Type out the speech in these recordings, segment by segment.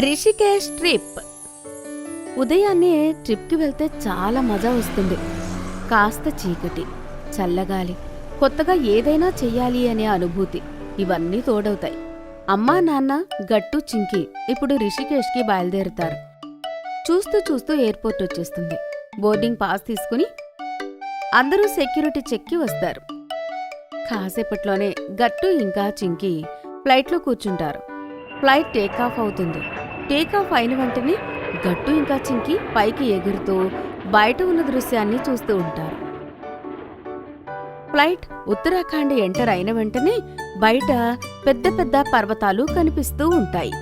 Rishikesh trip. ఉదయాన్నే ట్రిప్కి వెళ్తే చాలా మజా వస్తుంది. కాస్త చీకటి, చల్లగాలి, కొత్తగా ఏదైనా చెయ్యాలి అనే అనుభూతి ఇవన్నీ తోడవుతాయి. అమ్మా నాన్న గట్టు చింకి ఇప్పుడు రిషికేష్కి బయలుదేరుతారు. చూస్తూ చూస్తూ ఎయిర్పోర్ట్ వచ్చేస్తుంది. బోర్డింగ్ పాస్ తీసుకుని అందరూ సెక్యూరిటీ చెక్కి వస్తారు. కాసేపట్లోనే గట్టు ఇంకా చింకి ఫ్లైట్లో కూర్చుంటారు. ఫ్లైట్ టేకాఫ్ అవుతుంది. టేకాఫ్ అయిన వెంటనే గట్టు ఇంకా చింకి పైకి ఎగురుతూ బయట ఉన్న దృశ్యాన్ని చూస్తూ ఉంటారు. ఫ్లైట్ ఉత్తరాఖండ్ ఎంటర్ అయిన వెంటనే బయట పెద్ద పెద్ద పర్వతాలు కనిపిస్తూ ఉంటాయి.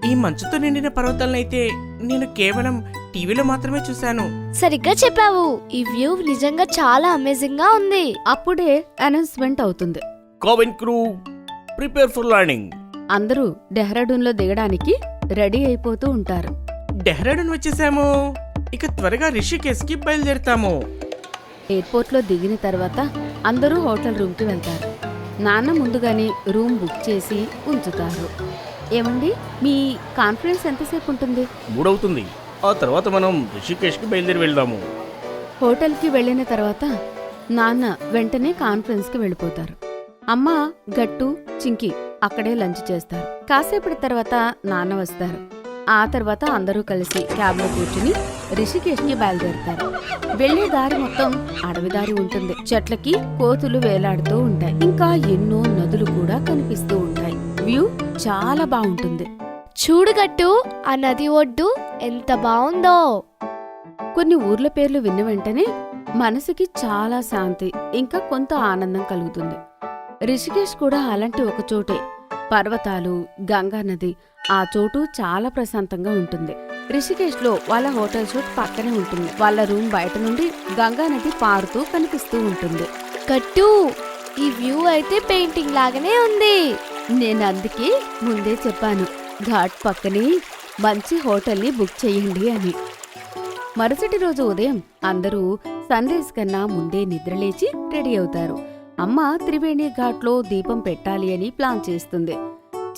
ఈ మంచుతో నిండిన పర్వతాలనైతే నేను కేవలం టీవీలో మాత్రమే చూశాను. సరిగ్గా చెప్పావు. ఈ వ్యూ నిజంగా చాలా అమేజింగ్ గా ఉంది. అప్పుడే అనౌన్స్మెంట్ అవుతుంది. CoWIN crew prepare for landing. అందరూ డెహ్రాడూన్లో దిగడానికి రెడీ అయిపోతూ ఉంటారు. డెహ్రాడూన్ వచ్చేసాము. ఇక త్వరగా రిషికేశ్ కి బయలుదేరుతాము. ఎయిర్పోర్ట్లో దిగిన తర్వాత అందరూ హోటల్ రూమ్కి వెళ్తారు. నాన్న ముందుగానే రూమ్ బుక్ చేసి ఉంచుతారు. ఏమండి, మీ కాన్ఫరెన్స్ ఎంతసేపు ఉంటుంది? 3 అవుతుంది. ఆ తర్వాత మనం రిషికేశ్ కి బయలుదేరి వెళ్దాము. హోటల్కి వెళ్ళిన తర్వాత నాన్న వెంటనే కాన్ఫరెన్స్కి వెళ్ళిపోతారు. అమ్మ, గట్టు, చింకి అక్కడే లంచ్ చేస్తారు. కాసేపటి తర్వాత నాన్న వస్తారు. ఆ తర్వాత అందరూ కలిసి క్యాబ్లో కూర్చుని రిషికేష్కి బయలుదేరుతారు. వెళ్లే దారి మొత్తం అడవి దారి ఉంటుంది. చెట్లకి కోతులు వేలాడుతూ ఉంటాయి. ఇంకా ఎన్నో నదులు కూడా కనిపిస్తూ ఉంటాయి. వ్యూ చాలా బాగుంటుంది. చూడు గట్టు, ఆ నది ఒడ్డు ఎంత బాగుందో. కొన్ని ఊర్ల పేర్లు విన్న వెంటనే మనసుకి చాలా శాంతి ఇంకా కొంత ఆనందం కలుగుతుంది. రిషికేశ్ కూడా అలాంటి ఒక చోటే. పర్వతాలు, గంగా నది, ఆ చోటు చాలా ప్రశాంతంగా ఉంటుంది. రిషికేశ్లో వాళ్ళ హోటల్ షూట్ పక్కనే ఉంటుంది. వాళ్ళ రూమ్ బయట నుండి గంగా నది పారుతూ కనిపిస్తూ ఉంటుంది. గట్టు, ఈ వ్యూ అయితే పెయింటింగ్ లాగానే ఉంది. నేను అందుకే ముందే చెప్పాను, ఘాట్ పక్కనే మంచి హోటల్ని బుక్ చేయండి అని. మరుసటి రోజు ఉదయం అందరూ సన్ రైజ్ కన్నా ముందే నిద్రలేచి రెడీ అవుతారు. అమ్మ త్రివేణి ఘాట్లో దీపం పెట్టాలి అని ప్లాన్ చేస్తుంది.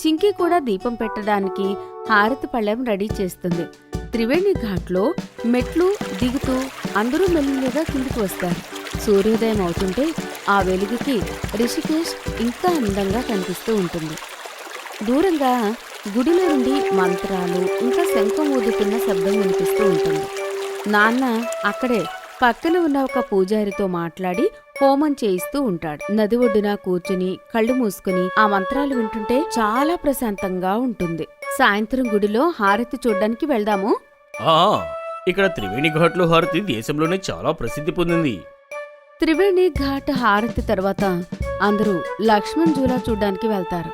చింకి కూడా దీపం పెట్టడానికి హారతి పళ్ళెం రెడీ చేస్తుంది. త్రివేణి ఘాట్లో మెట్లు దిగుతూ అందరూ మెల్లిగా కిందికి వస్తారు. సూర్యోదయం అవుతుంటే ఆ వెలుగుకి రిషికేశ్ ఇంకా అందంగా కనిపిస్తూ ఉంటుంది. దూరంగా గుడిలో నుండి మంత్రాలు ఇంకా శంఖం ఊదుతున్న శబ్దం వినిపిస్తూ ఉంటుంది. నాన్న అక్కడే పక్కన ఉన్న ఒక పూజారితో మాట్లాడి హోమం చేయిస్తూ ఉంటాడు. నది ఒడ్డున కూర్చుని కళ్ళు మూసుకుని ఆ మంత్రాలు వింటుంటే చాలా ప్రశాంతంగా ఉంటుంది. సాయంత్రం గుడిలో హారతి చూడ్డానికి వెళ్దాము. ఇక్కడ త్రివేణి ఘాట్లో హారతి దేశంలోనే చాలా ప్రసిద్ధి పొందింది. త్రివేణి ఘాట్ హారతి తర్వాత అందరూ లక్ష్మణ్ జూలా చూడ్డానికి వెళ్తారు.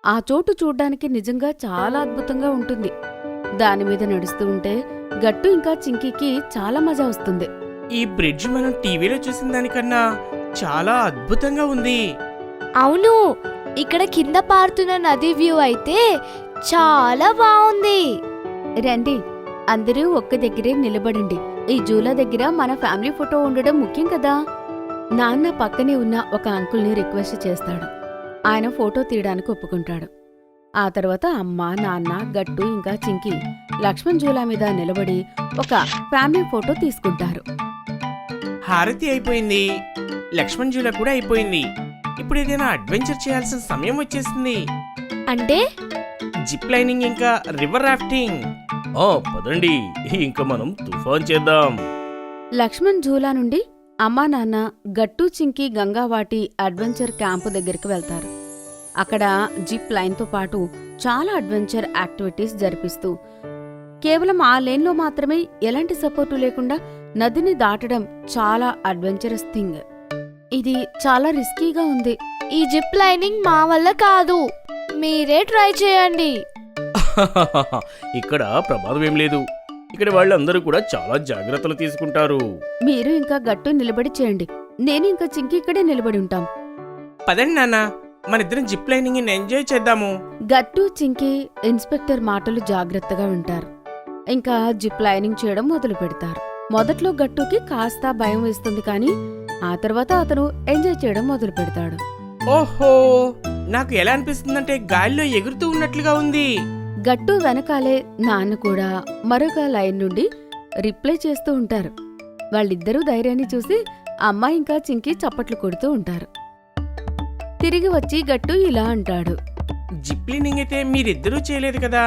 ఆ చోటు చూడ్డానికి నిజంగా చాలా అద్భుతంగా ఉంటుంది. దానిమీద నడుస్తూ ఉంటే గట్టు ఇంకా చింకీకి చాలా మజా వస్తుంది. ఈ బ్రిడ్జ్ మనం టీవీలో చూసిన దానికన్నా చాలా అద్భుతంగా ఉంది. అవును, ఇక్కడ కింద పారుతున్న నది వ్యూ అయితే చాలా బాగుంది. రండి, అందరూ ఒక్క దగ్గరే నిలబడండి. ఈ జూలా దగ్గర మన ఫ్యామిలీ ఫోటో ఉండడం ముఖ్యం కదా. నాన్న పక్కనే ఉన్న ఒక అంకుల్ని రిక్వెస్ట్ చేస్తాడు. ఆయన ఫోటో తీయడానికి ఒప్పుకుంటాడు. ఆ తర్వాత అమ్మ, నాన్న, గట్టు ఇంకా చింకి లక్ష్మణ్ జూలా మీద నిలబడి ఒక ఫ్యామిలీ ఫోటో తీసుకుంటారు. హారతి అయిపోయింది, లక్ష్మణ్ జూలా కూడా అయిపోయింది. ఇప్పుడు ఏదైనా అడ్వెంచర్ చేయాల్సిన సమయం వచ్చేసింది. అంటే జిప్ లైనింగ్ ఇంకా రివర్ రాఫ్టింగ్. పదండి, ఇంకా మనం తుఫాన్ చేద్దాం. లక్ష్మణ్ జూలా నుండి అమ్మా నాన్న గట్టు చింకి గంగావాటి అడ్వెంచర్ క్యాంపు దగ్గరికి వెళ్తారు. అక్కడ జిప్ లైన్తో పాటు చాలా అడ్వెంచర్ యాక్టివిటీస్ జరిపిస్తూ కేవలం ఆ లేన్లో మాత్రమే ఎలాంటి సపోర్టు లేకుండా నదిని దాటడం చాలా అడ్వెంచరస్ థింగ్. ఇది చాలా రిస్కీగా ఉంది. ఈ జిప్ లైనింగ్ మా వల్ల కాదు, మీరే ట్రై చేయండి. ఇక్కడ ప్రమాదం ఏం లేదు. ఇక్కడ వాళ్ళందరూ కూడా చాలా జాగ్రత్తలు తీసుకుంటారు. మీరు ఇంకా గట్టు నిలబడి చేయండి. నేను ఇంకా చింకి ఇక్కడే నిలబడి ఉంటాం. పదండి నాన్న, మనిద్దరం జిప్ లైనింగ్ ఎంజాయ్ చేద్దాము. గట్టు చింకి ఇన్స్పెక్టర్ మాటలు జాగ్రత్తగా వింటారు. ఇంకా జిప్ లైనింగ్ చేయడం మొదలు పెడతారు. మొదట్లో గట్టుకి కాస్త భయం వేస్తుంది, కానీ ఆ తర్వాత అతను ఎంజాయ్ చేయడం మొదలు పెడతాడు. ఓహో, నాకు ఎలా అనిపిస్తుందంటే గాలిలో ఎగురుతూ ఉన్నట్లుగా ఉంది. గట్టు వెనకాలే నాన్న కూడా మరొక లైన్ నుండి రిప్లై చేస్తూ ఉంటారు. వాళ్ళిద్దరూ ధైర్యాన్ని చూసి అమ్మ ఇంకా చింకి చప్పట్లు కొడుతూ ఉంటారు. తిరిగి వచ్చి గట్టు ఇలా అంటాడు. జిప్ లైనింగ్ అయితే మీరిద్దరూ చేయలేదు కదా,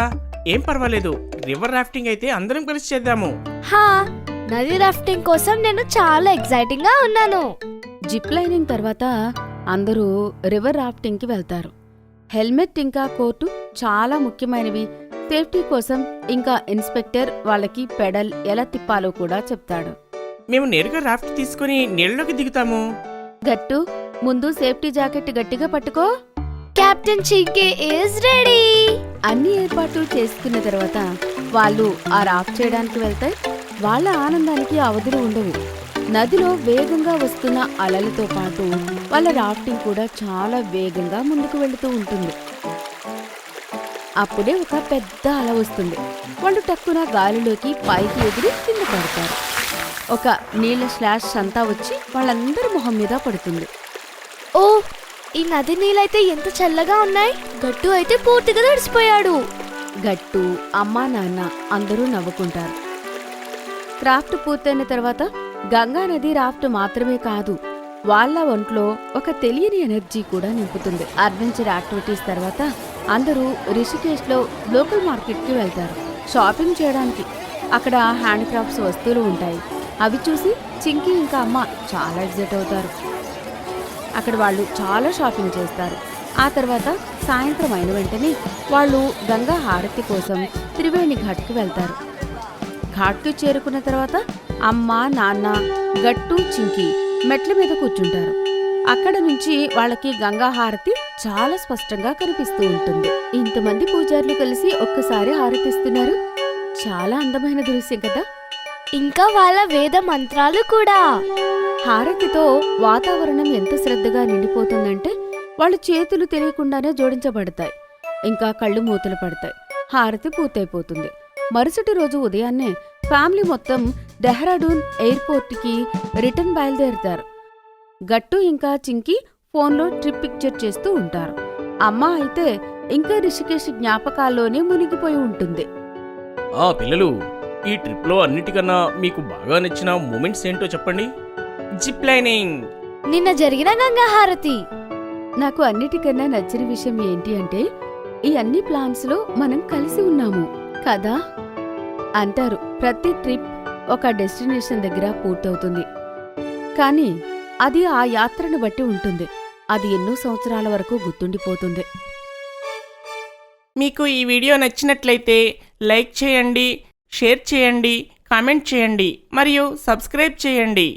ఏం పర్వాలేదు. రివర్ రాఫ్టింగ్ అయితే అందరం కలిసి చేద్దాము. హా, నది రాఫ్టింగ్ కోసం నేను చాలా ఎక్సైటింగ్ గా ఉన్నాను. జిప్ లైనింగ్ తర్వాత అందరూ రివర్ రాఫ్టింగ్ కి వెళ్తారు. హెల్మెట్ ఇంకా కోటు చాలా ముఖ్యమైనవి. సేఫ్టీ కోసం ఇంకా ఇన్స్పెక్టర్ వాళ్ళకి పెడల్ ఎలా తిప్పాలో కూడా చెప్తాడు. మేము నేరుగా రాఫ్ట్ తీసుకుని నీళ్ళలోకి దిగుతాము. గట్టు, ముందు సేఫ్టీ జాకెట్ గట్టిగా పట్టుకో. Captain Chinki is ready. అన్ని ఏర్పాట్లు చేసుకున్న తర్వాత వాళ్ళు ఆ రాఫ్ట్ చేయడానికి వెళ్తాయి. వాళ్ళ ఆనందానికి అవధులు ఉండవు. నదిలో వేగంగా వస్తున్న అలలతో పాటు వాళ్ళ రాఫ్టింగ్ కూడా చాలా వేగంగా ముందుకు వెళుతూ ఉంటుంది. అప్పుడే ఒక పెద్ద అల వస్తుంది. వాళ్ళు టక్కున గాలిలోకి పైకి ఎగిరి కింద పడతారు. ఒక నీళ్ల స్లాష్ అంతా వచ్చి వాళ్ళందరి మొహం మీద పడుతుంది. ఓ, ఈ నది నీళ్ళైతే ఎంత చల్లగా ఉన్నాయి. గట్టు అయితే పూర్తిగా తడిసిపోయాడు. గట్టు, అమ్మా నాన్న అందరూ నవ్వుకుంటారు. క్రాఫ్ట్ పూర్తయిన తర్వాత గంగా నది రాఫ్ట్ మాత్రమే కాదు, వాళ్ళ ఒంట్లో ఒక తెలియని ఎనర్జీ కూడా నింపుతుంది. అడ్వెంచర్ యాక్టివిటీస్ తర్వాత అందరూ రిషికేశ్లో లోకల్ మార్కెట్కి వెళ్తారు షాపింగ్ చేయడానికి. అక్కడ హ్యాండ్క్రాఫ్ట్స్ వస్తువులు ఉంటాయి. అవి చూసి చింకీ ఇంకా అమ్మ చాలా ఎగ్జైట్ అవుతారు. అక్కడ వాళ్ళు చాలా షాపింగ్ చేస్తారు. ఆ తర్వాత సాయంత్రం అయిన వెంటనే వాళ్ళు గంగా హారతి కోసం త్రివేణి ఘాట్కి వెళ్తారు. ఘాట్కి చేరుకున్న తర్వాత అమ్మ, నాన్న, గట్టు, చింకీ మెట్ల మీద కూర్చుంటారు. అక్కడ నుంచి వాళ్ళకి గంగా హారతి చాలా స్పష్టంగా కనిపిస్తూ ఉంటుంది. ఇంతమంది పూజారులు కలిసి ఒక్కసారి హారతిస్తున్నారు. చాలా అందమైన దృశ్యం కదా. ఇంకా వాళ్ళ వేద మంత్రాలు కూడా. హారతితో వాతావరణం ఎంత శ్రద్ధగా నిండిపోతుందంటే వాళ్ళ చేతులు తెలియకుండానే జోడించబడతాయి. ఇంకా కళ్ళు మూతలు పడతాయి. హారతి పూర్తయిపోతుంది. మరుసటి రోజు ఉదయాన్నే ఫ్యామిలీ మొత్తం డెహ్రాడూన్ ఎయిర్పోర్ట్కి రిటర్న్ బయలుదేరుతారు. గట్టు ఇంకా చింకీ ఫోన్లో ట్రిప్ పిక్చర్ చేస్తూ ఉంటారు. అమ్మ అయితే ఇంకా రిషికేశ్ జ్ఞాపకాల్లోనే మునిగిపోయి ఉంటుంది. పిల్లలు, ఈ ట్రిప్లో అన్నిటికన్నా మీకు బాగా నచ్చిన మూమెంట్స్ ఏంటో చెప్పండి. జిప్ లైనింగ్, నిన్న జరిగిన గంగా హారతి. నాకు అన్నిటికన్నా నచ్చిన విషయం ఏంటి అంటే ఈ అన్ని ప్లాన్స్లో మనం కలిసి ఉన్నాము కదా అంటారు. ప్రతి ట్రిప్ ఒక డెస్టినేషన్ దగ్గర పూర్తవుతుంది, కానీ అది ఆ యాత్రను బట్టి ఉంటుంది. అది ఎన్నో సంవత్సరాల వరకు గుర్తుండిపోతుంది. మీకు ఈ వీడియో నచ్చినట్లయితే లైక్ చేయండి, షేర్ చేయండి, కామెంట్ చేయండి మరియు సబ్స్క్రైబ్ చేయండి.